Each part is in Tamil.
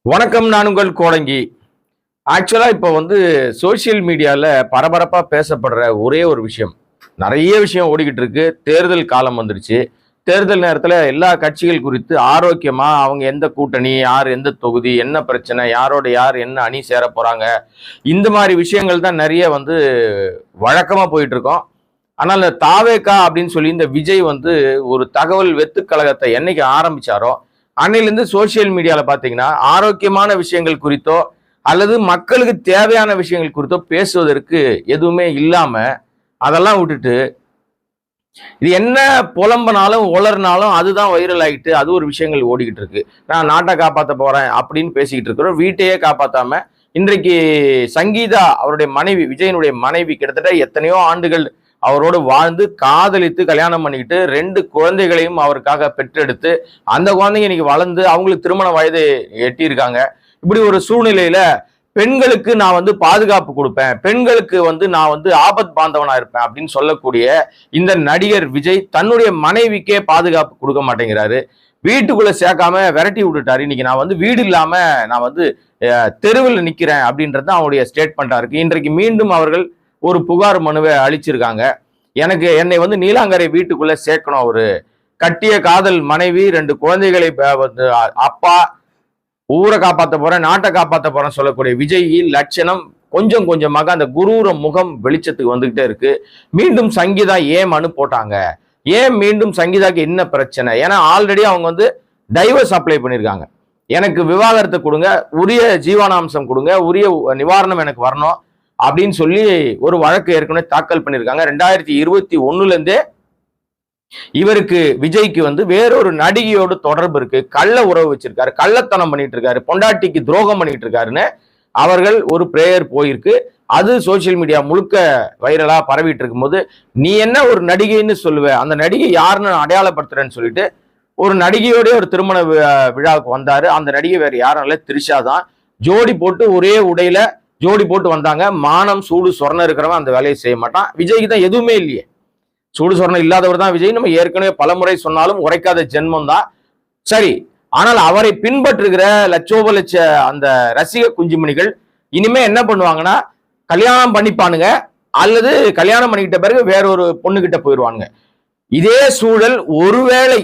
வணக்கம். நான் உங்கள் கோடங்கி. ஆக்சுவலா இப்போ சோசியல் மீடியால பரபரப்பா பேசப்படுற ஒரே ஒரு விஷயம், நிறைய விஷயம் ஓடிக்கிட்டு இருக்கு. தேர்தல் காலம் வந்துருச்சு. தேர்தல் நேரத்துல எல்லா கட்சிகள் குறித்து ஆரோக்கியமா அவங்க எந்த கூட்டணி, யார் எந்த தொகுதி, என்ன பிரச்சனை, யாரோட யார் என்ன அணி சேர போறாங்க, இந்த மாதிரி விஷயங்கள் தான் நிறைய வழக்கமா போயிட்டு இருக்கோம். ஆனால் இந்த தாவேகா அப்படின்னு சொல்லி இந்த விஜய் ஒரு தகவல் வெத்து கழகத்தை என்னைக்கு ஆரம்பிச்சாரோ அன்னையிலிருந்து சோசியல் மீடியால பாத்தீங்கன்னா ஆரோக்கியமான விஷயங்கள் குறித்தோ அல்லது மக்களுக்கு தேவையான விஷயங்கள் குறித்தோ பேசுவதற்கு எதுவுமே இல்லாம அதெல்லாம் விட்டுட்டு இது என்ன புலம்பனாலும் உளர்னாலும் அதுதான் வைரல் ஆகிட்டு அது ஒரு விஷயங்கள் ஓடிக்கிட்டு இருக்கு. நான் நாட்டை காப்பாற்ற போறேன் அப்படின்னு பேசிக்கிட்டு இருக்கிறோம். வீட்டையே காப்பாத்தாம இன்றைக்கு சங்கீதா அவருடைய மனைவி, விஜயனுடைய மனைவி, கிட்டத்தட்ட எத்தனையோ ஆண்டுகள் அவரோடு வாழ்ந்து காதலித்து கல்யாணம் பண்ணிக்கிட்டு 2 குழந்தைகளையும் அவருக்காக பெற்றெடுத்து அந்த குழந்தைங்க இன்னைக்கு வளர்ந்து அவங்களுக்கு திருமண வயது எட்டியிருக்காங்க. இப்படி ஒரு சூழ்நிலையில பெண்களுக்கு நான் பாதுகாப்பு கொடுப்பேன், பெண்களுக்கு நான் ஆபத் பாந்தவனா இருப்பேன் அப்படின்னு சொல்லக்கூடிய இந்த நடிகர் விஜய் தன்னுடைய மனைவிக்கே பாதுகாப்பு கொடுக்க மாட்டேங்கிறாரு. வீட்டுக்குள்ள சேர்க்காம விரட்டி விட்டுட்டாரு. இன்னைக்கு நான் வீடு இல்லாம நான் தெருவில் நிக்கிறேன் அப்படின்றது அவருடைய ஸ்டேட்மெண்டா இருக்கு. இன்றைக்கு மீண்டும் அவர்கள் ஒரு புகார் மனுவை அளிச்சிருக்காங்க. என்னை நீலாங்கரை வீட்டுக்குள்ள சேர்க்கணும், அவரு கட்டிய காதல் மனைவி, 2 குழந்தைகளை அப்பா, ஊரை காப்பாற்ற போறேன், நாட்டை காப்பாற்ற போறேன் சொல்லக்கூடிய விஜய் லட்சணம் கொஞ்சம் கொஞ்சமாக அந்த குரூர முகம் வெளிச்சத்துக்கு வந்துகிட்டே இருக்கு. மீண்டும் சங்கீதா ஏன் மனு போட்டாங்க, ஏன் மீண்டும் சங்கீதாக்கு என்ன பிரச்சனை? ஏன்னா ஆல்ரெடி அவங்க டைவர்ஸ் அப்ளை பண்ணியிருக்காங்க. எனக்கு விவாகரத்தை கொடுங்க, உரிய ஜீவனாம்சம் கொடுங்க, உரிய நிவாரணம் எனக்கு வரணும் அப்படின்னு சொல்லி ஒரு வழக்கு ஏற்கனவே தாக்கல் பண்ணியிருக்காங்க. 2021 இருந்தே இவருக்கு விஜய்க்கு வேறொரு நடிகையோடு தொடர்பு இருக்கு, கள்ள உறவு வச்சிருக்காரு, கள்ளத்தனம் பண்ணிட்டு இருக்காரு, பொண்டாட்டிக்கு துரோகம் பண்ணிட்டு இருக்காருன்னு அவர்கள் ஒரு பிரேயர் போயிருக்கு. அது சோசியல் மீடியா முழுக்க வைரலா பரவிட்டு இருக்கும்போது நீ என்ன ஒரு நடிகைன்னு சொல்லுவ, அந்த நடிகை யாருன்னு அடையாளப்படுத்துறேன்னு சொல்லிட்டு ஒரு நடிகையோட ஒரு திருமண விழாவுக்கு வந்தாரு. அந்த நடிகை வேற யாரும் இல்ல, த்ரிஷா தான். ஜோடி போட்டு ஒரே உடையில ஜோடி போட்டு வந்தாங்க. மானம் சூடு சொர்ணம் இருக்கிறவன் அந்த வேலையை செய்ய மாட்டான். விஜய்க்கு தான் எதுவுமே இல்லையே, சூடு சொர்ணம் இல்லாதவர் தான் விஜய். நம்ம ஏற்கனவே பலமுறை சொன்னாலும் உரைக்காத ஜென்மம் தான். சரி, ஆனால் அவரை பின்பற்றுகிற லட்சோப லட்ச அந்த ரசிக குஞ்சுமணிகள் இனிமே என்ன பண்ணுவாங்கன்னா, கல்யாணம் பண்ணிப்பானுங்க அல்லது கல்யாணம் பண்ணிக்கிட்ட பிறகு வேற ஒரு பொண்ணுகிட்ட போயிடுவானுங்க. இதே சூழல் ஒருவேளை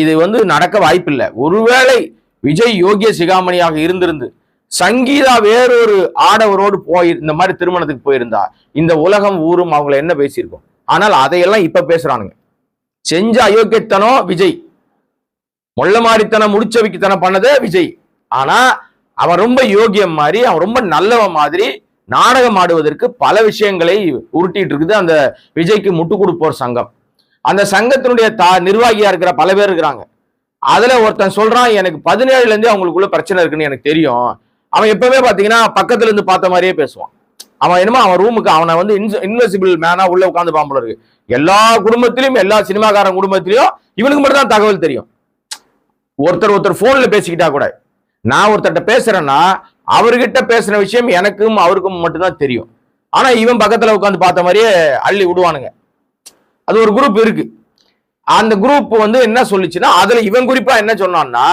இது நடக்க வாய்ப்பில்லை. ஒருவேளை விஜய் யோகிய சிகாமணியாக இருந்திருந்து சங்கீதா வேறொரு ஆடவரோடு இந்த மாதிரி திருமணத்துக்கு போயிருந்தா இந்த உலகம் ஊரும் அவங்களை என்ன பேசியிருக்கோம். ஆனால் அதையெல்லாம் இப்ப பேசுறானுங்க. செஞ்ச அயோக்கியத்தனம் விஜய், மொள்ள மாறித்தனம் முடிச்சவிக்குத்தனம் பண்ணதே விஜய். ஆனா அவன் ரொம்ப யோகியம் மாதிரி, அவன் ரொம்ப நல்லவன் மாதிரி நாடகம் ஆடுவதற்கு பல விஷயங்களை உருட்டிட்டு இருக்குது அந்த விஜய்க்கு முட்டு கொடுப்போர் சங்கம். அந்த சங்கத்தினுடைய நிர்வாகியா இருக்கிற பல பேர் இருக்கிறாங்க. அதுல ஒருத்தன் சொல்றான், எனக்கு 17 இருந்தே அவங்களுக்குள்ள பிரச்சனை இருக்குன்னு எனக்கு தெரியும். அவன் எப்பவுமே பாத்தீங்கன்னா பக்கத்துல இருந்து பார்த்த மாதிரியே பேசுவான். அவன் என்னமோ அவன் ரூமுக்கு அவனை இன்வெசிபிள் மேனா உள்ள உட்காந்து பாம்புல இருக்கு. எல்லா குடும்பத்திலும், எல்லா சினிமாக்காரன் குடும்பத்திலையும் இவனுக்கு மட்டும் தான் தகவல் தெரியும். ஒருத்தர் போன்ல பேசிக்கிட்டா கூட, நான் ஒருத்தர்கிட்ட பேசுறேன்னா அவர்கிட்ட பேசுற விஷயம் எனக்கும் அவருக்கும் மட்டும்தான் தெரியும். ஆனா இவன் பக்கத்துல உட்காந்து பார்த்த மாதிரியே அள்ளி விடுவானுங்க. அது ஒரு குரூப் இருக்கு. அந்த குரூப் என்ன சொல்லிச்சுன்னா, அதுல இவன் குறிப்பா என்ன சொன்னான்னா,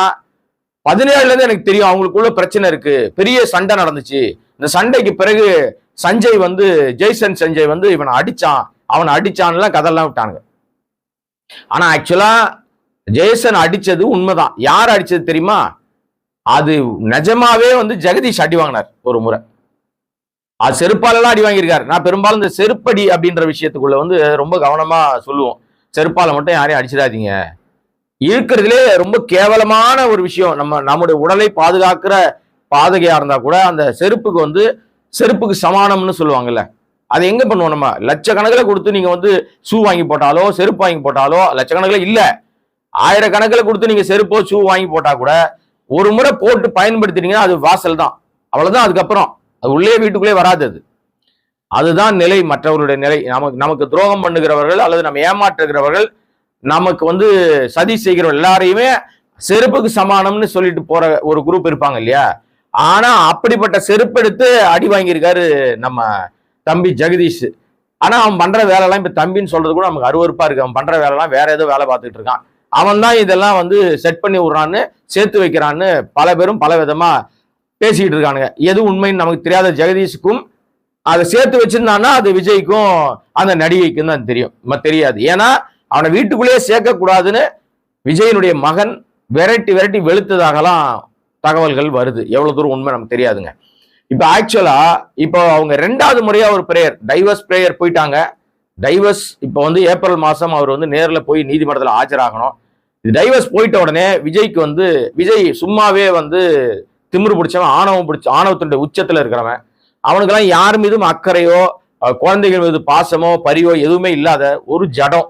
17 இருந்து எனக்கு தெரியும் அவங்களுக்குள்ள பிரச்சனை இருக்கு, பெரிய சண்டை நடந்துச்சு. இந்த சண்டைக்கு பிறகு சஞ்சய் ஜெய்சன் சஞ்சய் இவனை அடிச்சான், அவனை அடிச்சான்லாம் கதெல்லாம் விட்டானுங்க. ஆனா ஆக்சுவலா ஜெய்சன் அடிச்சது உண்மைதான். யார் அடிச்சது தெரியுமா? அது நிஜமாவே ஜெகதீஷ் அடி வாங்கினார் ஒரு முறை. அது செருப்பாலெல்லாம் அடி வாங்கியிருக்காரு. நான் பெரும்பாலும் இந்த செருப்படி அப்படின்ற விஷயத்துக்குள்ள ரொம்ப கவனமா சொல்லுவோம். செருப்பால மட்டும் யாரையும் அடிச்சிடாதீங்க. இருக்கிறதுலே ரொம்ப கேவலமான ஒரு விஷயம். நம்முடைய உடலை பாதுகாக்கிற பாதகையா இருந்தா கூட அந்த செருப்புக்கு சமானம்னு சொல்லுவாங்கல்ல, அதை எங்க பண்ணுவோம்? நம்ம லட்சக்கணக்கில் கொடுத்து நீங்க ஷூ வாங்கி போட்டாலோ செருப்பு வாங்கி போட்டாலோ, லட்சக்கணக்கில் இல்ல, ஆயிரக்கணக்கில் கொடுத்து நீங்க செருப்போ ஷூ வாங்கி போட்டா கூட ஒரு முறை போட்டு பயன்படுத்தினீங்கன்னா அது வாசல் தான், அவ்வளவுதான். அதுக்கப்புறம் அது உள்ளே வீட்டுக்குள்ளே வராது. அதுதான் நிலை, மற்றவர்களுடைய நிலை. நமக்கு துரோகம் பண்ணுகிறவர்கள் அல்லது நம்ம ஏமாற்றுகிறவர்கள், நமக்கு சதி செய்கிறவர்கள் எல்லாரையுமே செருப்புக்கு சமானம்னு சொல்லிட்டு போற ஒரு குரூப் இருப்பாங்க இல்லையா? ஆனா அப்படிப்பட்ட செருப்பு எடுத்து அடி வாங்கியிருக்காரு நம்ம தம்பி ஜெகதீஷ். ஆனா அவன் பண்ற வேலை எல்லாம் இப்ப தம்பின்னு சொல்றது கூட நமக்கு அருவருப்பா இருக்கு. அவன் பண்ற வேலை எல்லாம் வேற ஏதோ வேலை பார்த்துட்டு இருக்கான். அவன் தான் இதெல்லாம் வந்து செட் பண்ணி விடுறான்னு, சேர்த்து வைக்கிறான்னு பல பேரும் பல விதமா பேசிக்கிட்டு இருக்கானுங்க. எது உண்மைன்னு நமக்கு தெரியாத ஜெகதீஷுக்கும் அதை சேர்த்து வச்சிருந்தான்னா அது விஜய்க்கும் அந்த நடிகைக்கும் தான் தெரியாது. ஏன்னா அவனை வீட்டுக்குள்ளேயே சேர்க்க கூடாதுன்னு விஜயனுடைய மகன் விரட்டி வெளுத்ததாகலாம் தகவல்கள் வருது. எவ்வளவு தூரம் உண்மை நமக்கு தெரியாதுங்க. இப்ப ஆக்சுவலா இப்போ அவங்க 2வது முறையா ஒரு பிரேயர், டைவர்ஸ் பிரேயர் போயிட்டாங்க. டைவர்ஸ் இப்போ வந்து ஏப்ரல் மாசம் அவர் வந்து நேர்ல போய் நீதிமன்றத்தில் ஆஜராகணும். டைவர்ஸ் போயிட்ட உடனே விஜய்க்கு வந்து விஜய் சும்மாவே வந்து திமிரு பிடிச்சவன், ஆணவத்தினுடைய உச்சத்துல இருக்கிறவன். அவனுக்கெல்லாம் யார் மீதும் அக்கறையோ குழந்தைகள் மீது பாசமோ பரியோ எதுவுமே இல்லாத ஒரு ஜடம்.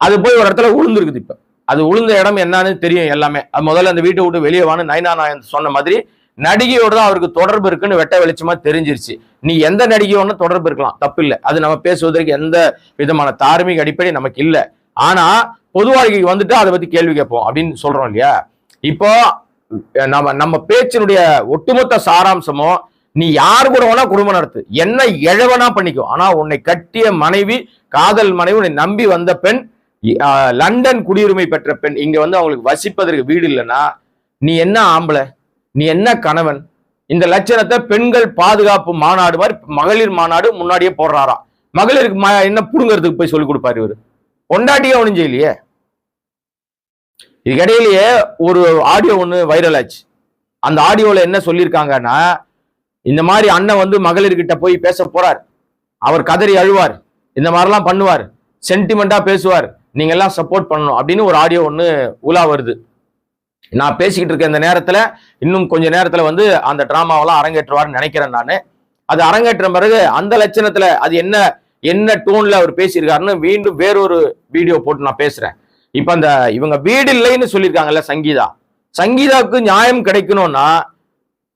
அது போய் ஒரு இடத்துல உளுந்துருக்குது. இப்ப அது உளுந்த இடம் என்னன்னு தெரியும் எல்லாமே. அது முதல்ல அந்த வீட்டை விட்டு வெளியே வான்னு நயனா நாயன் சொன்ன மாதிரி நடிகையோட தான் அவருக்கு தொடர்பு இருக்குன்னு வெட்ட வெளிச்சமா தெரிஞ்சிருச்சு. நீ எந்த நடிகையோட தொடர்பு இருக்கலாம், தப்பு இல்லை. அது நம்ம பேசுவதற்கு எந்த விதமான தார்மீக அடிப்படை நமக்கு இல்லை. ஆனா பொது வாழ்க்கைக்கு வந்துட்டு அதை பத்தி கேள்வி கேட்போம் அப்படின்னு சொல்றோம் இல்லையா? இப்போ நம்ம பேச்சினுடைய ஒட்டுமொத்த சாராம்சமோ, நீ யாரு கூட வேணா குடும்பம் நடத்து, என்ன எழவனா பண்ணிக்கோ, ஆனா உன்னை கட்டிய மனைவி, காதல் மனைவி, உன்னை நம்பி வந்த பெண், லண்டன் குடியுரிமை பெற்ற பெண், இங்க வந்து அவங்களுக்கு வசிப்பதற்கு வீடு இல்லைன்னா நீ என்ன ஆம்பளை, நீ என்ன கணவன்? இந்த லட்சணத்தை பெண்கள் பாதுகாப்பு மாநாடு மாதிரி மகளிர் மாநாடு முன்னாடியே போடுறாராம். மகளிருக்கு என்ன புடுங்கிறதுக்கு போய் சொல்லிக் கொடுப்பாரு இவரு. பொண்டாட்டியே ஒண்ணும் செய்யலையே. இதுக்கிடையிலேயே ஒரு ஆடியோ ஒண்ணு வைரல் ஆச்சு. அந்த ஆடியோல என்ன சொல்லியிருக்காங்கன்னா, இந்த மாதிரி அண்ணன் வந்து மகளிர்கிட்ட போய் பேச போறார், அவர் கதறி அழுவார், இந்த மாதிரிலாம் பண்ணுவார், சென்டிமெண்டா பேசுவார், நீங்க எல்லாம் சப்போர்ட் பண்ணணும் அப்படின்னு ஒரு ஆடியோ ஒண்ணு உலா வருது. நான் பேசிக்கிட்டு இருக்க இந்த நேரத்துல இன்னும் கொஞ்ச நேரத்துல வந்து அந்த டிராமாவெல்லாம் அரங்கேற்றுவார்னு நினைக்கிறேன் நானு. அது அரங்கேற்ற பிறகு அந்த லட்சணத்துல அது என்ன டோன்ல அவர் பேசியிருக்காருன்னு மீண்டும் வேறொரு வீடியோ போட்டு நான் பேசுறேன். இப்ப அந்த இவங்க வீடு இல்லைன்னு சொல்லியிருக்காங்கல்ல சங்கீதாவுக்கு நியாயம் கிடைக்கணும்னா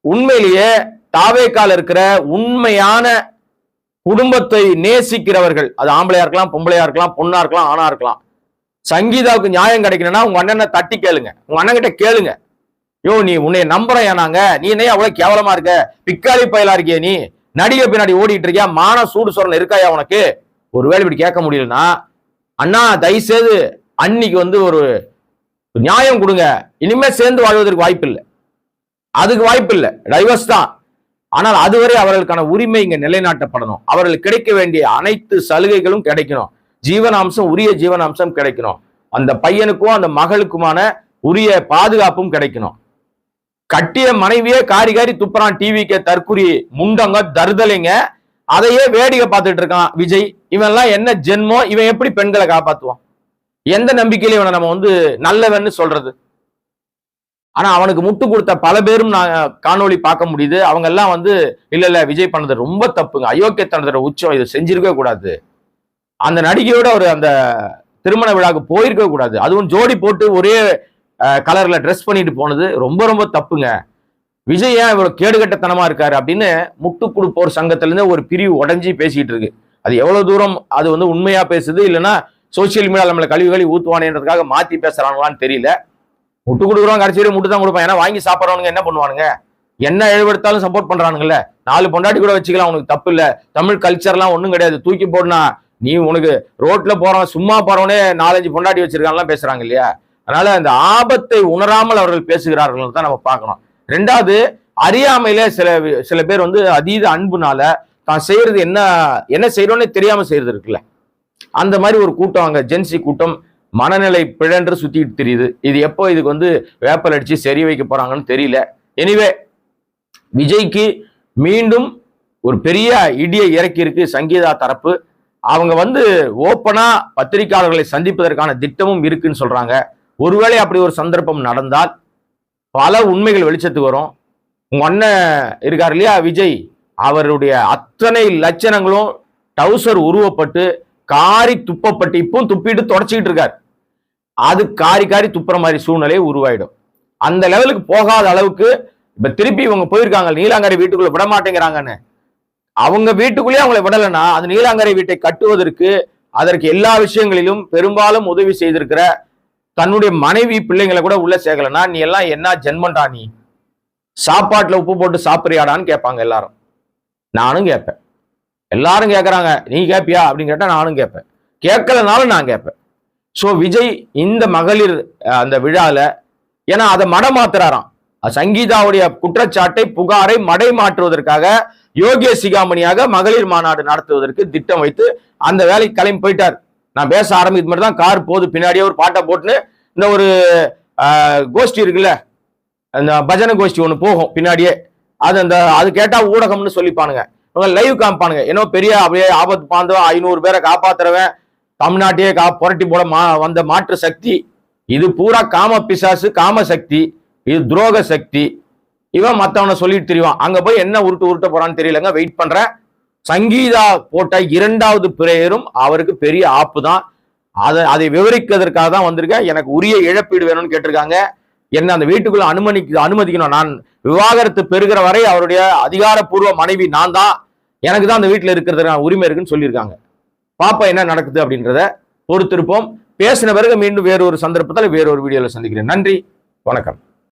உண்மையிலேயே தாவேக்கால இருக்கிற உண்மையான குடும்பத்தை நேசிக்கிறவர்கள், அது ஆம்பளையா இருக்கலாம், பொம்பளையா இருக்கலாம், பொண்ணா இருக்கலாம், ஆணா இருக்கலாம், சங்கீதாவுக்கு நியாயம் கிடைக்கணும்னா உங்க அண்ணனை தட்டி கேளுங்க, உங்க அண்ணன் கிட்ட கேளுங்க. நீ உன்னை நம்புறேன் ஏனாங்க, நீ என்ன அவ்வளவு கேவலமா இருக்க, பிக்காளி பயலா இருக்கிய, நீ நடிகை பின்னாடி ஓடிட்டு இருக்கியா, மான சூடு சொரணை இருக்காயா உனக்கு? ஒருவேளை இப்படி கேட்க முடியலன்னா, அண்ணா தயவுசெய்து அன்னைக்கு வந்து ஒரு நியாயம் கொடுங்க, இனிமே சேர்ந்து வாழ்வதற்கு வாய்ப்பு இல்லை, அதுக்கு வாய்ப்பு இல்லை, டைவர்ஸ் தான். ஆனால் அதுவரை அவர்களுக்கான உரிமை இங்க நிலைநாட்டப்படணும், அவர்களுக்கு கிடைக்க வேண்டிய அனைத்து சலுகைகளும் கிடைக்கணும், ஜீவனாம்சம் உரிய ஜீவனாம்சம் கிடைக்கணும், அந்த பையனுக்கும் அந்த மகளுக்குமான உரிய பாதுகாப்பும் கிடைக்கணும். கட்டிய மனைவியே காரி துப்புறான், டிவிக்கு தற்குறி முண்டங்க தருதலைங்க, அதையே வேடிக்கை பார்த்துட்டு இருக்கான் விஜய். இவன் எல்லாம் என்ன ஜென்மோ, இவன் எப்படி பெண்களை காப்பாத்துவான்? எந்த நம்பிக்கையில இவனை நம்ம வந்து நல்லவன்னு சொல்றது? ஆனா அவனுக்கு முட்டு கொடுத்த பல பேரும் நான் காணொலி பார்க்க முடியுது. அவங்க எல்லாம் வந்து இல்ல விஜய் பண்ணது ரொம்ப தப்புங்க, அயோக்கியத்தனத்தோட உச்சம், இதை செஞ்சிருக்க கூடாது, அந்த நடிகையோட ஒரு அந்த திருமண விழாவுக்கு போயிருக்க கூடாது, அதுவும் ஜோடி போட்டு ஒரே கலர்ல ட்ரெஸ் பண்ணிட்டு போனது ரொம்ப ரொம்ப தப்புங்க, விஜய் ஏன் இவ்வளவு கேடுகட்டத்தனமா இருக்காரு அப்படின்னு முட்டு கொடுப்போர் சங்கத்துல இருந்து ஒரு பிரிவு உடஞ்சி பேசிட்டு இருக்கு. அது எவ்வளவு தூரம் அது வந்து உண்மையா பேசுது, இல்லைன்னா சோசியல் மீடியா நம்மளை கழிவுகளை ஊத்துவானேன்றதுக்காக மாத்தி பேசுறாங்களான்னு தெரியல. முட்டு கொடுக்குறோம், கடைசி வரை முட்டு தான் கொடுப்பான். ஏன்னா வாங்கி சாப்பிட்றவனுங்க என்ன பண்ணுவானுங்க, என்ன எழுபடுத்தாலும் சப்போர்ட் பண்றானுங்கல்ல, 4 பொண்டாட்டி கூட வச்சுக்கலாம், உனக்கு தப்பு இல்ல, தமிழ் கல்ச்சர்லாம் ஒண்ணும் கிடையாது, தூக்கி போடுனா நீ உனக்கு ரோட்ல போறவன் சும்மா போறவனே 4-5 பொண்டாட்டி வச்சிருக்கான்லாம் பேசுறாங்க இல்லையா? அதனால அந்த ஆபத்தை உணராமல் அவர்கள் பேசுகிறார்கள் தான் நம்ம பார்க்கணும். 2வது, அறியாமையில சில பேர் வந்து அதீத அன்புனால தான் செய்யறது என்ன செய்யறோன்னு தெரியாம செய்யறது இருக்குல்ல, அந்த மாதிரி ஒரு கூட்டம், அங்க ஜென்சி கூட்டம் மனநிலை பிழன்று சுத்திட்டு தெரியுது. இது எப்போ இதுக்கு வந்து வேப்பல் அடிச்சு சரி வைக்க போறாங்கன்னு தெரியல. எனிவே விஜய்க்கு மீண்டும் ஒரு பெரிய இடியை இறக்கி இருக்கு சங்கீதா தரப்பு. அவங்க வந்து ஓப்பனா பத்திரிகையாளர்களை சந்திப்பதற்கான திட்டமும் இருக்குன்னு சொல்றாங்க. ஒருவேளை அப்படி ஒரு சந்தர்ப்பம் நடந்தால் பல உண்மைகள் வெளிச்சத்துக்கு வரும். உங்க அண்ணன் இருக்காரு இல்லையா விஜய், அவருடைய அத்தனை லட்சணங்களும் டவுசர் உருவப்பட்டு காரி துப்பப்பட்டு இப்பவும் துப்பிட்டு தொடச்சிக்கிட்டு இருக்காரு. அது காரி துப்புற மாதிரி சூழ்நிலை உருவாயிடும். அந்த லெவலுக்கு போகாத அளவுக்கு இப்ப திருப்பி இவங்க போயிருக்காங்க நீலாங்கரை வீட்டுக்குள்ள விட மாட்டேங்கிறாங்கன்னு. அவங்க வீட்டுக்குள்ளேயே அவங்களை விடலைன்னா அது நீலாங்கரை வீட்டை கட்டுவதற்கு அதற்கு எல்லா விஷயங்களிலும் பெரும்பாலும் உதவி செய்திருக்கிற தன்னுடைய மனைவி பிள்ளைங்களை கூட உள்ள சேர்க்கலன்னா நீ எல்லாம் என்ன ஜென்மண்டா, நீ சாப்பாட்டுல உப்பு போட்டு சாப்பிடுறியாடான்னு கேட்பாங்க எல்லாரும். நானும் கேட்பேன், எல்லாரும் கேட்கறாங்க, நீ கேட்பியா அப்படின்னு கேட்டா நானும் கேட்பேன், கேட்கலனாலும் நான் கேட்பேன். ஸோ விஜய் இந்த மகளிர் அந்த விழால, ஏன்னா அதை மடமாத்துறாராம். சங்கீதாவுடைய குற்றச்சாட்டை புகாரை மடை மாற்றுவதற்காக யோகேஷ் சிகாமணியாக மகளிர் மாநாடு நடத்துவதற்கு திட்டம் வைத்து அந்த வேலைக்கு கிளம்பி போயிட்டார். நான் பேச ஆரம்பிக்கும் மாதிரி தான் கார் போது, பின்னாடியே ஒரு பாட்டை போட்டுன்னு இந்த ஒரு கோஷ்டி இருக்குல்ல, அந்த பஜனை கோஷ்டி ஒன்று போகும் பின்னாடியே, அது கேட்டா ஊடகம்னு சொல்லிப்பானுங்க, லைவ் காமிப்பானுங்க. ஏன்னோ பெரிய அப்படியே ஆபத்து பாந்தவன் 500 பேரை காப்பாத்துறவன், தமிழ்நாட்டையே புரட்டி போட வந்த மாற்று சக்தி. இது பூரா காம பிசாசு, காம சக்தி, இது துரோக சக்தி. இவன் மத்தவனை சொல்லிட்டு தெரியும். அங்க போய் என்ன உருட்ட போறான்னு தெரியலங்க. வெயிட் பண்றேன். சங்கீதா போட்ட 2வது பிரேயரும் அவருக்கு பெரிய ஆப்பு தான். அதை விவரிக்கிறதுக்காக தான் வந்திருக்கேன். எனக்கு உரிய இழப்பீடு வேணும்னு கேட்டிருக்காங்க. என்ன அந்த வீட்டுக்குள்ள அனுமதிக்கணும். நான் விவாகரத்து பெறுகிற வரை அவருடைய அதிகாரப்பூர்வ மனைவி நான் தான், எனக்கு தான் அந்த வீட்டில் இருக்கிறதுக்கான உரிமை இருக்குன்னு சொல்லியிருக்காங்க. பாப்பா என்ன நடக்குது அப்படின்றத பொறுத்திருப்போம். பேசின பிறகு மீண்டும் வேறொரு சந்தர்ப்பத்தில் வேறொரு வீடியோவில் சந்திக்கிறேன். நன்றி, வணக்கம்.